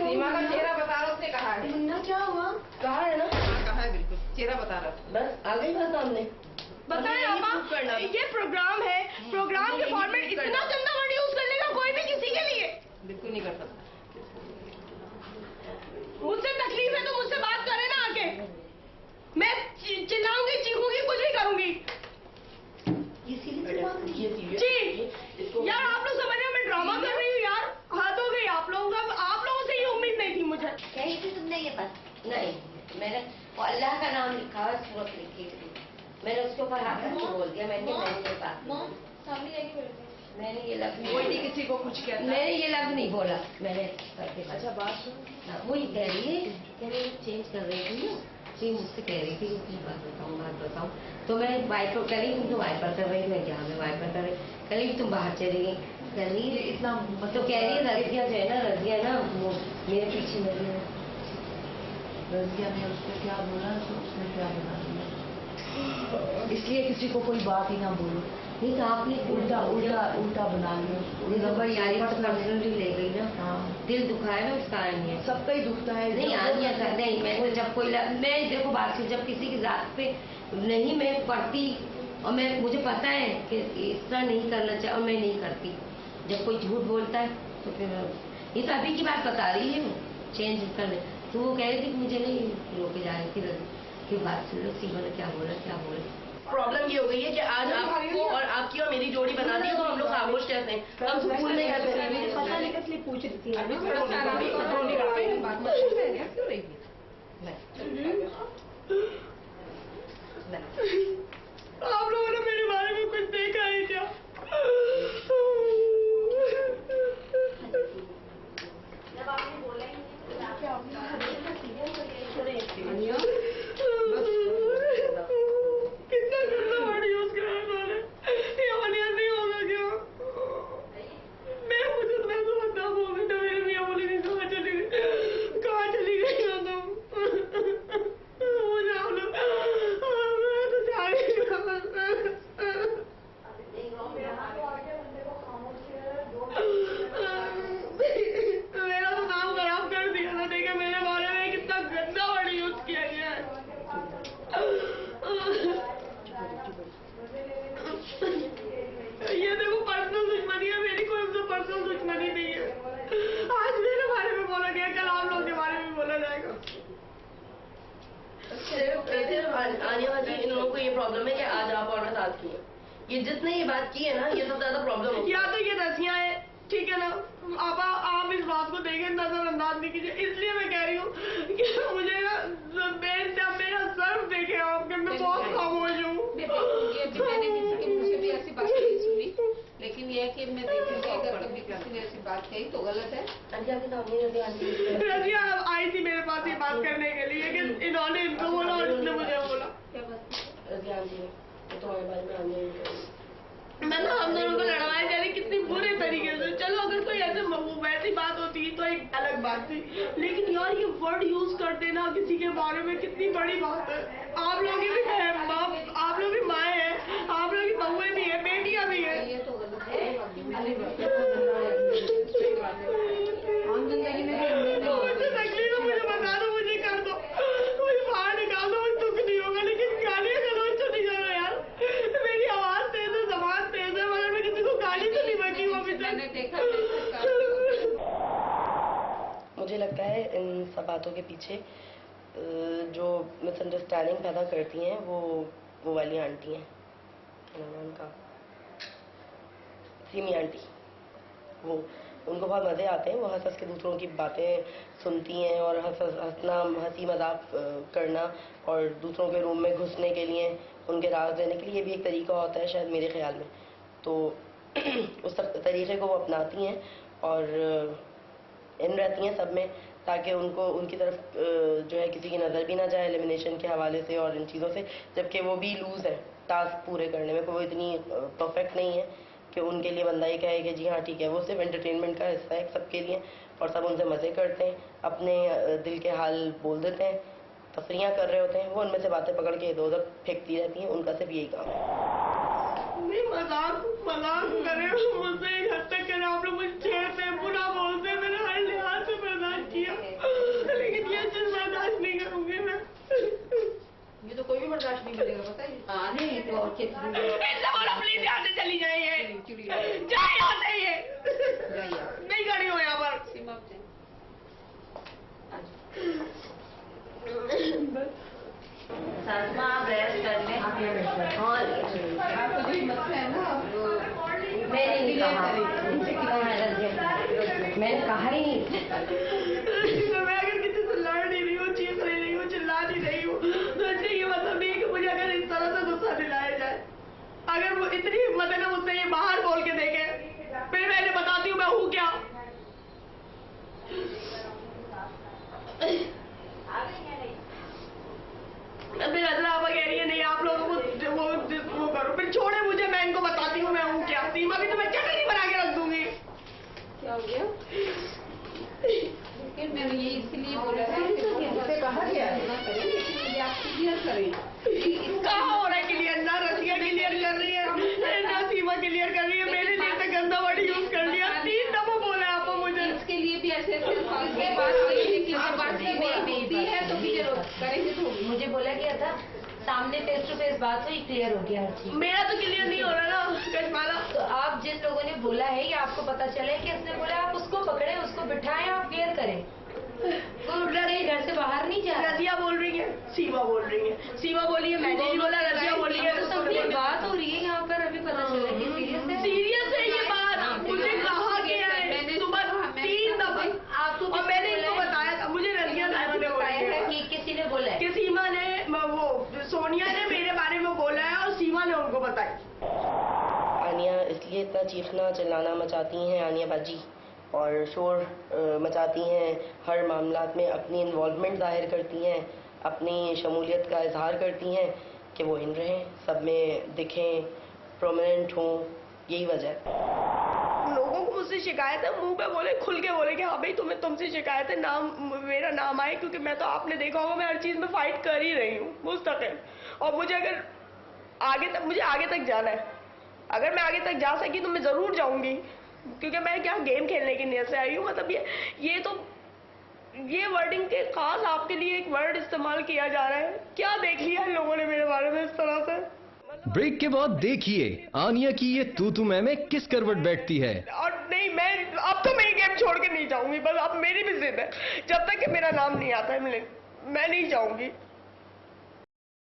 सीमा का चेहरा बता रहा, उसने कहा है। मुन्ना क्या हुआ? कहा है ना? हाँ कहा है, बिल्कुल चेहरा बता रहा। बस आ गई बात सामने। बताएं आपा, ये प्रोग्राम है, प्रोग्राम के फॉर्मेट इतना गंदा वर्ड यूज करने का कोई भी किसी के लिए बिल्कुल नहीं कर सकता। मुझसे तकलीफ है तो मुझसे बात करे ना आके। मैं चिल्लाऊंगी, चीखूंगी, कुछ भी करूंगी। जी यार, आप लोग समझ रहे हो मैं ड्रामा कर रही हूँ यार? हद हो गई आप लोगों का। आप लोगों से ये उम्मीद नहीं थी मुझे। कही थी तुमने ये बात? नहीं, मैंने अल्लाह का नाम लिखा है, सूरत लिखी थी। मैंने उसके ऊपर हाथ रख के बोल दिया। मैंने सामने जाके मैंने ये लफ्ज नहीं किसी को कुछ किया, मैंने ये लफ्ज नहीं बोला। मैंने अच्छा बात वो ही कह रही है कि मैं चेंज कर रही थी ना, जी मुझसे कह रही थी कि बात बताऊँ। तो मैं वाइपर कर रही, तुम तो वाइपर कर रही, मैं क्या मैं वाइपर कर रही। कह रही तुम बाहर चली गई, कह रही इतना तो कह रही रजिया जो है ना, रजिया ना वो मेरे पीछे लगी है। रजिया ने उसको क्या बोला तो उसने क्या बना दिया, इसलिए किसी को कोई बात ही ना बोलो। नहीं तो आपने उल्टा उल्टा उल्टा बना लिया। यारी पर्सनली ले गई ना। हाँ दिल दुखा है ना उसका। नहीं है सबका ही दुखता है। नहीं आनिया कर नहीं। मैं तो जब कोई मैं देखो बात की, जब किसी की जात पे नहीं मैं पढ़ती और मैं मुझे पता है कि इस तरह नहीं करना चाहिए और मैं नहीं करती। जब कोई झूठ बोलता है तो फिर ये तो अभी की बात बता रही है चेंज करने। तो वो कह रही थी कि मुझे नहीं रोके जा रही थी। क्यों बात सुन लो, सीमा ने क्या बोला। प्रॉब्लम ये हो गई है कि आज आपको और आपकी और मेरी जोड़ी बना दी तो हम लोग खामोश कैसे हैं? हम स्कूल में घर पे पता नहीं किस लिए पूछ रही थी। अभी थोड़ा सा आराम करो, बात मत क्यों रही थी? आप लोगों ने मेरे बारे में कुछ देखा है क्या? जब आपने बोला ही नहीं क्या कितना गंदा वर्ड यूज करा उन्होंने। ये वालिया नहीं होगा क्या? मैं तो बदनाम हो गई। तो मेरी मियाँ बोली नहीं कहाँ चली गई हो तुम? मुझे आप लोग मैं तो जा रही मेरा तो नाम खराब कर दिया ना। देखा मेरे बारे में कितना गंदा वर्ड यूज किया गया है। ये देखो पर्सनल दुश्मनी है मेरी, कोई उनसे पर्सनल दुश्मनी नहीं है। आज मेरे बारे में बोला गया, कल आप लोगों के बारे में बोला जाएगा। आनिया भाजी, इन लोगों को ये प्रॉब्लम है कि आज आप और मैं साथ की हैं। ये जिसने ये बात की है ना, ये सबसे ज्यादा प्रॉब्लम है। या तो ये रसियां है, ठीक है ना? आप इस बात को देखें, नजरअंदाज नहीं कीजिए। इसलिए मैं कह रही हूँ कि मुझे ना जब मेरा सर्व देखे आपके, मैं बहुत खामोश हूँ। मैंने किसी के मुझे भी ऐसी बात नहीं सुनी, लेकिन ये है कि मैं देखूंगी अगर कभी किसी ने ऐसी बात कही तो गलत है। रजिया आई थी मेरे पास ये बात करने के लिए कि इन्होंने इनको बोला और इसने मुझे बोला। मैं तो हम दोनों को लड़वाई जा रही कितनी बुरे तरीके से। चलो अगर कोई ऐसे वैसी बात होती तो एक अलग बात थी, लेकिन यार ये वर्ड यूज कर देना किसी के बारे में कितनी बड़ी बात है। आप लोग भी है बाप, आप लोग भी माए हैं, आप लोग की बहुएं भी है, बेटियां भी है। ये तो गलत है। आम जिंदगी में मुझे तकलीफ है, मुझे बता दो, मुझे कर दो, मुझे बाहर निकाल दो, मुझे दुख नहीं होगा। लेकिन गालियां का रोज तो नहीं करो यार। मेरी आवाज तेज है, जबान तेज है, मगर मैं किसी को गाली तो नहीं बकी हूँ अभी तक। मुझे लगता है इन सब बातों के पीछे जो मिसअंडरस्टैंडिंग पैदा करती हैं वो वाली आंटी हैं, उनका सीमी आंटी। वो उनको बहुत मज़े आते हैं, वो हंस के दूसरों की बातें सुनती हैं और हंसना, हंसी मजाक करना और दूसरों के रूम में घुसने के लिए, उनके राज देने के लिए, ये भी एक तरीका होता है शायद मेरे ख्याल में। तो उस तरीके को वो अपनाती हैं और इन रहती हैं सब में, ताकि उनको उनकी तरफ जो है किसी की नज़र भी ना जाए एलिमिनेशन के हवाले से और इन चीज़ों से। जबकि वो भी लूज़ है टास्क पूरे करने में, वो इतनी परफेक्ट नहीं है कि उनके लिए बंदा ये कहे कि जी हाँ ठीक है। वो सिर्फ एंटरटेनमेंट का हिस्सा है सबके लिए और सब उनसे मज़े करते हैं, अपने दिल के हाल बोल देते हैं, तफरियाँ कर रहे होते हैं। वो उनमें से बातें पकड़ के इधर उधर फेंकती रहती हैं, उनका सिर्फ यही काम है। नहीं मजाक करे मुझसे एक हद तक करे। आप लोग मुझे छेड़ते, बुरा बोलते, मैंने हर लिहाज से बर्दाश्त किया। इनसे बोला प्लीज यहाँ से चली जाइए, जाए यहाँ से, ये नहीं खड़ी हो यहाँ पर। सीमा आप जाइए। सासमा आप रेस्ट कर लें और आपको जो मसला है ना मैंने नहीं कहा, मैंने कहा ही नहीं। मैं अगर किसी से लड़ नहीं रही हूँ, चीख नहीं रही हूँ, चिल्ला नहीं रही हूँ, तो इससे ये मतलब नहीं कि मुझे अगर इस तरह से गुस्सा दिलाया जाए। अगर वो इतनी हिम्मत है ना मुझसे ये बाहर बोल के देखे, फिर मैं इन्हें बताती हूँ मैं हूँ क्या। फिर अजरा आप कह रही है नहीं आप लोगों को वो करो, फिर छोड़े मुझे, मैं इनको बताती हूँ मैं हूँ क्या। सीमा भी तो मैं चटनी बना के रख दूंगी। क्या हो गया? लेकिन मैंने ये इसलिए बोला है कि कहा गया ना करें, लेकिन मुझे आप क्लियर करें। कहाँ हो रहा है क्लियर? ना रसिया क्लियर कर रही है, ना सीमा क्लियर कर रही है। मेरे लिए तो गंदा वर्ड यूज कर लिया, 3 दफा बोला आपको मुझे। इसके लिए भी ऐसे ऐसे बात करें, लेकिन जब बात होती है तो फिर करेंगे तो मुझे बोला गया था, सामने फेस टू फेस बात हुई, क्लियर हो गया हर चीज। मेरा तो क्लियर नहीं हो रहा ना गजमाला। तो आप जिन लोगों ने बोला है या आपको पता चले कि इसने बोला, आप उसको पकड़े, उसको बिठाएं, आप क्लियर करें। कोई डरे घर से बाहर नहीं जा रहा। रजिया बोल रही है, सीमा बोल रही है, सीमा बोली है, मैंने नहीं बोला, रजिया बोल रही है। तो सबकी बात हो रही है यहाँ पर, अभी पता चला कि सीरियस है ये बात। मुझे कहा गया है सुबह 3 दफा आपको और मैंने इनको बताया था। मुझे रजिया साहिबा ने बताया है कि किसी ने बोला है कि सीमा ने वो सोनिया ने मेरे बारे में बोला है और सीमा ने उनको बताया। आनिया इसलिए इतना चीखना चिल्लाना मचाती हैं आनिया बाजी और शोर मचाती हैं, हर मामलात में अपनी इन्वॉल्वमेंट जाहिर करती हैं, अपनी शमूलियत का इजहार करती हैं कि वो इन रहें, सब में दिखें, प्रोमिनेंट हों, यही वजह है। लोगों को मुझसे शिकायत है, मुंह पे बोले, खुल के बोले कि हाँ भाई तुम्हें तुमसे शिकायत है, नाम मेरा नाम आए, क्योंकि मैं तो आपने देखा होगा मैं हर चीज़ में फाइट कर ही रही हूँ मुस्तकिल। और मुझे अगर मुझे आगे तक जाना है, अगर मैं आगे तक जा सकी तो मैं ज़रूर जाऊँगी, क्योंकि मैं क्या गेम खेलने की नीयत से आई हूँ। मतलब ये वर्डिंग के खास आपके लिए एक वर्ड इस्तेमाल किया जा रहा है। क्या देख लिया इन लोगों ने मेरे बारे में इस तरह से? ब्रेक के बाद देखिए आनिया की ये तू में किस करवट बैठती है। और नहीं, मैं अब तो मैं ये गेम छोड़ के नहीं जाऊंगी, बस अब मेरी भी जिद है, जब तक कि मेरा नाम नहीं आता है मैं नहीं जाऊंगी।